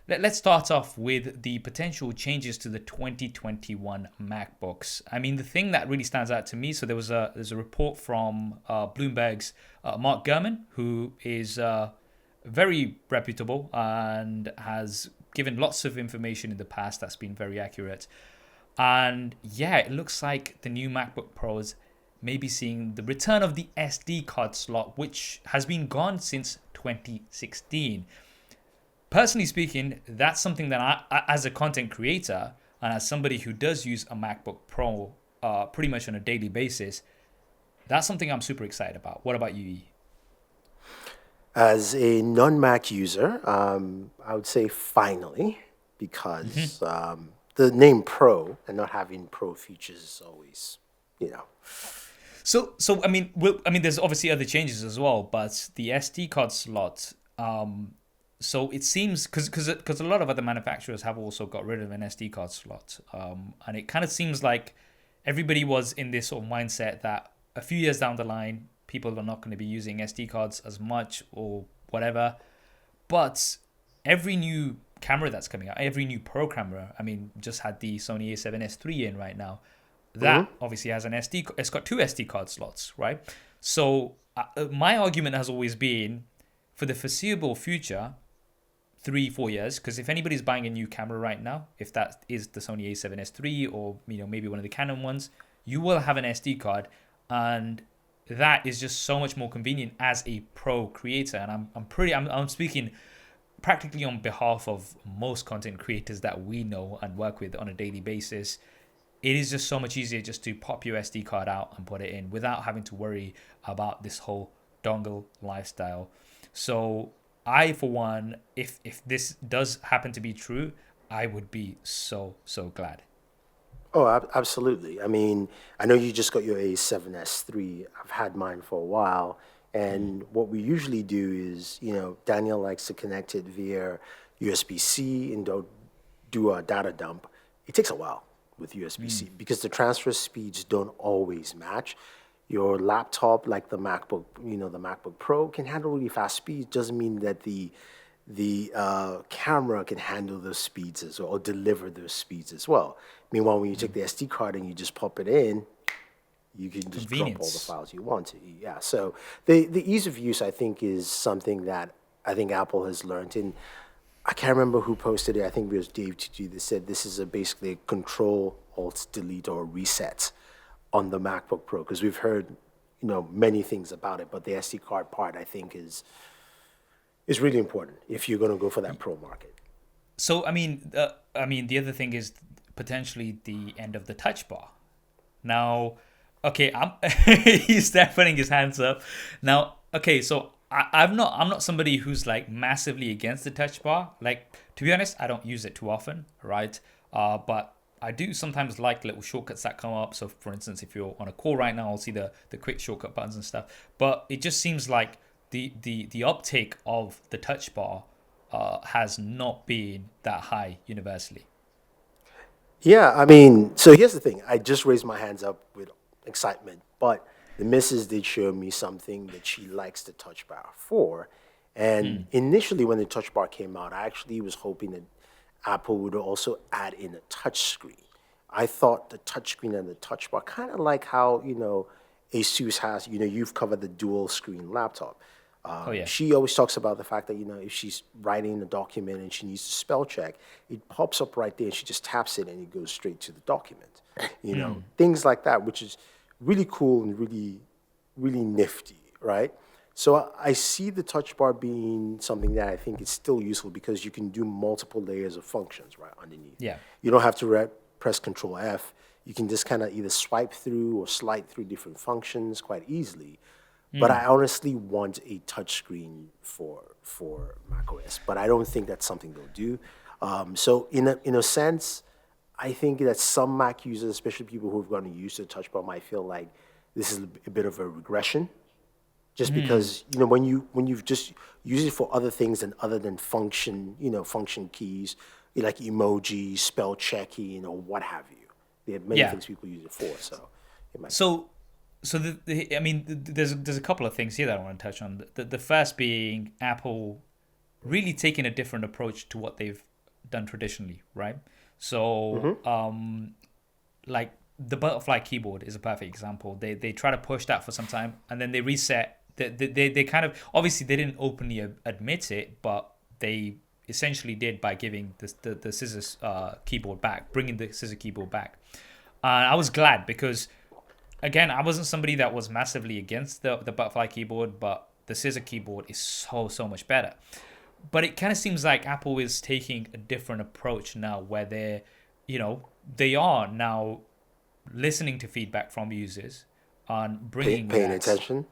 let's start off with the potential changes to the 2021 MacBooks. I mean, the thing that really stands out to me. So there's a report from Bloomberg's Mark Gurman, who is very reputable and has given lots of information in the past that's been very accurate. And yeah, it looks like the new MacBook Pros may be seeing the return of the SD card slot, which has been gone since 2016. Personally speaking, that's something that as a content creator and as somebody who does use a MacBook Pro pretty much on a daily basis, that's something I'm super excited about. What about you, E? As a non-Mac user, I would say finally, because the name Pro and not having Pro features is always, you know. So I mean, there's obviously other changes as well, but the SD card slot. So it seems because a lot of other manufacturers have also got rid of an SD card slot, and it kind of seems like everybody was in this sort of mindset that a few years down the line, people are not going to be using SD cards as much or whatever. But every new camera that's coming out, every new pro camera, I mean, just had the Sony A7S III in right now. Mhm. That obviously has an SD. It's got two SD card slots, right? So my argument has always been, for the foreseeable future, 3 4 years, because if anybody's buying a new camera right now, if that is the Sony A7S III or maybe one of the Canon ones, you will have an SD card, and that is just so much more convenient as a pro creator. And I'm speaking practically on behalf of most content creators that we know and work with on a daily basis. It is just so much easier just to pop your SD card out and put it in without having to worry about this whole dongle lifestyle. So I, for one, if this does happen to be true, I would be so glad. Oh, absolutely. I mean, I know you just got your A7S III. I've had mine for a while. And what we usually do is, Daniel likes to connect it via USB-C and do a data dump. It takes a while with USB-C because the transfer speeds don't always match. Your laptop, like the MacBook Pro, can handle really fast speeds. Doesn't mean that the camera can handle those speeds as well or deliver those speeds as well. Meanwhile, when you take the SD card and you just pop it in, you can just drop all the Convenience. files you want to. Yeah. So the ease of use, I think, is something that I think Apple has learned. And I can't remember who posted it. I think it was Dave TG that said this is basically a Control Alt Delete or reset on the MacBook Pro because we've heard many things about it, but the SD card part I think is really important if you're going to go for that Pro market. So I mean, the other thing is potentially the end of the touch bar. Now, okay, he's there putting his hands up. Now, okay, so I'm not somebody who's like massively against the touch bar. Like, to be honest, I don't use it too often, right? But I do sometimes like little shortcuts that come up. So, for instance, if you're on a call right now, I'll see the quick shortcut buttons and stuff. But it just seems like the uptake of the touch bar has not been that high universally. Yeah, I mean, so here's the thing. I just raised my hands up with excitement, but the missus did show me something that she likes the touch bar for. And initially, when the touch bar came out, I actually was hoping that Apple would also add in a touch screen. I thought the touch screen and the touch bar, kind of like how, Asus has, you've covered the dual screen laptop. Oh yeah. She always talks about the fact that, if she's writing a document and she needs to spell check, it pops up right there and she just taps it and it goes straight to the document. Things like that, which is really cool and really, really nifty, right? So I see the touch bar being something that I think is still useful because you can do multiple layers of functions right underneath. Yeah. You don't have to press Control F. You can just kind of either swipe through or slide through different functions quite easily. But I honestly want a touchscreen for macOS, but I don't think that's something they'll do. So in a sense, I think that some Mac users, especially people who've gotten used to the touch bar, might feel like this is a bit of a regression, just because when you've just used it for other things and other than function keys like emojis, spell checking, or what have you. There are many Yeah. things people use it for, so it might. So, I mean, there's a couple of things here that I want to touch on. The first being Apple really taking a different approach to what they've done traditionally, right? So like the butterfly keyboard is a perfect example. They try to push that for some time, and then they reset. They kind of, obviously they didn't openly admit it, but they essentially did by giving the scissors keyboard back, bringing the scissor keyboard back. And I was glad because, again, I wasn't somebody that was massively against the butterfly keyboard, but the scissor keyboard is so much better. But it kind of seems like Apple is taking a different approach now, where they are now listening to feedback from users and bringing Paying that. attention.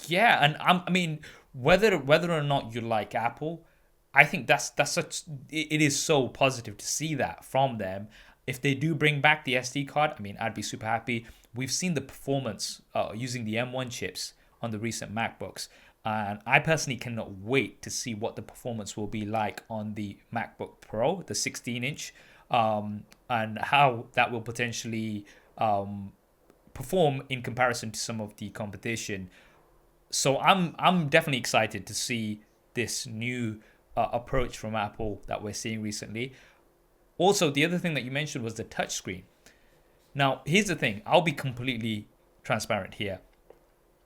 Yeah, and I mean, whether or not you like Apple, I think that's such. It is so positive to see that from them. If they do bring back the SD card, I mean, I'd be super happy. We've seen the performance using the M1 chips on the recent MacBooks, and I personally cannot wait to see what the performance will be like on the MacBook Pro, the 16-inch, and how that will potentially perform in comparison to some of the competition. So I'm definitely excited to see this new approach from Apple that we're seeing recently. Also, the other thing that you mentioned was the touchscreen. Now, here's the thing. I'll be completely transparent here.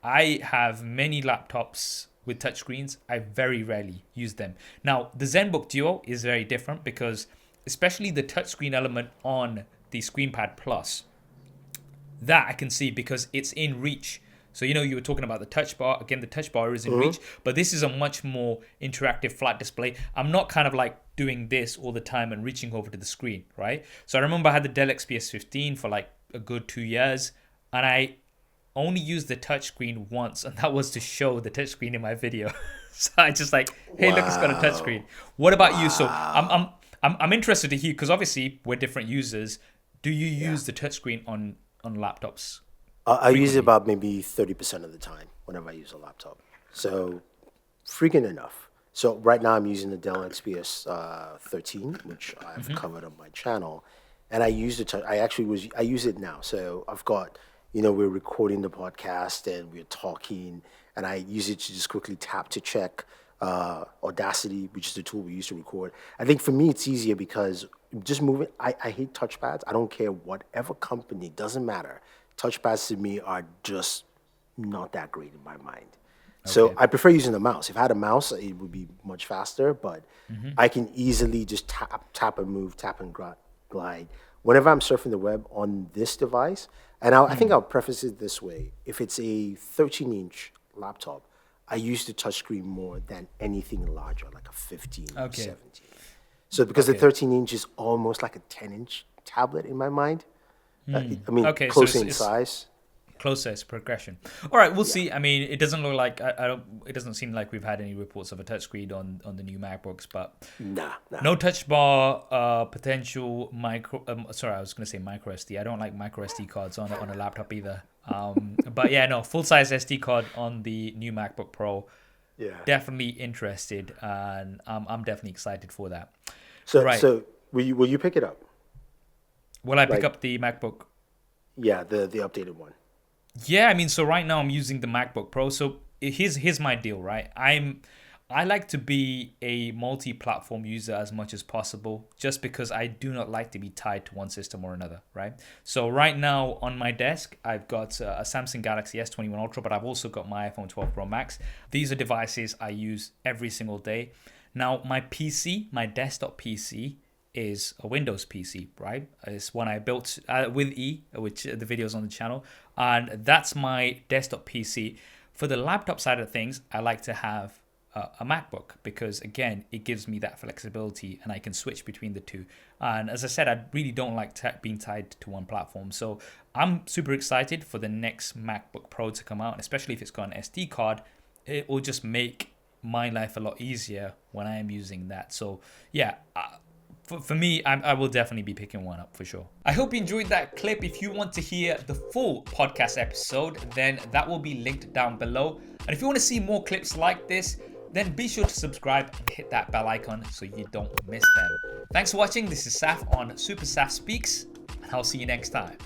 I have many laptops with touchscreens. I very rarely use them. Now, the ZenBook Duo is very different because especially the touchscreen element on the ScreenPad Plus, that I can see because it's in reach. So, you were talking about the touch bar. Again, the touch bar is in reach, but this is a much more interactive flat display. I'm not kind of like doing this all the time and reaching over to the screen, right? So I remember I had the Dell XPS 15 for like a good 2 years, and I only used the touchscreen once, and that was to show the touchscreen in my video. So I just like, hey, look, it's got a touchscreen. What about you? So I'm interested to hear, because obviously we're different users. Do you use the touchscreen on laptops? I use it about maybe 30% of the time whenever I use a laptop. So, frequent enough. So right now I'm using the Dell XPS 13, which I've covered on my channel, and I use the I use it now. So I've got, we're recording the podcast and we're talking, and I use it to just quickly tap to check Audacity, which is the tool we use to record. I think for me it's easier because just moving. I hate touchpads. I don't care whatever company, doesn't matter. Touchpads to me are just not that great in my mind. Okay. So I prefer using the mouse. If I had a mouse, it would be much faster, but I can easily just tap and move, tap and glide. Whenever I'm surfing the web on this device, and I think I'll preface it this way. If it's a 13-inch laptop, I use the touchscreen more than anything larger, like a 15 or 17. So because the 13-inch is almost like a 10-inch tablet in my mind. I mean, closer in size. Closer, it's progression. All right, we'll see. I mean, it doesn't look like it doesn't seem like we've had any reports of a touchscreen on the new MacBooks, but no touch bar potential micro. I was going to say micro SD. I don't like micro SD cards on a laptop either. But yeah, no, full size SD card on the new MacBook Pro. Yeah, definitely interested, and I'm definitely excited for that. So will you pick it up? Will I pick up the MacBook? Yeah, the updated one. Yeah, I mean, so right now I'm using the MacBook Pro. So here's my deal, right? I like to be a multi-platform user as much as possible, just because I do not like to be tied to one system or another, right? So right now on my desk, I've got a Samsung Galaxy S21 Ultra, but I've also got my iPhone 12 Pro Max. These are devices I use every single day. Now my PC, my desktop PC, is a Windows PC, right? It's one I built with E, which the video's on the channel, and that's my desktop PC. For the laptop side of things, I like to have a MacBook because, again, it gives me that flexibility and I can switch between the two. And as I said, I really don't like being tied to one platform. So I'm super excited for the next MacBook Pro to come out, especially if it's got an SD card. It will just make my life a lot easier when I am using that. So yeah, for me, I will definitely be picking one up for sure. I hope you enjoyed that clip. If you want to hear the full podcast episode, then that will be linked down below. And if you want to see more clips like this, then be sure to subscribe and hit that bell icon so you don't miss them. Thanks for watching. This is Saf on SuperSaf Speaks, and I'll see you next time.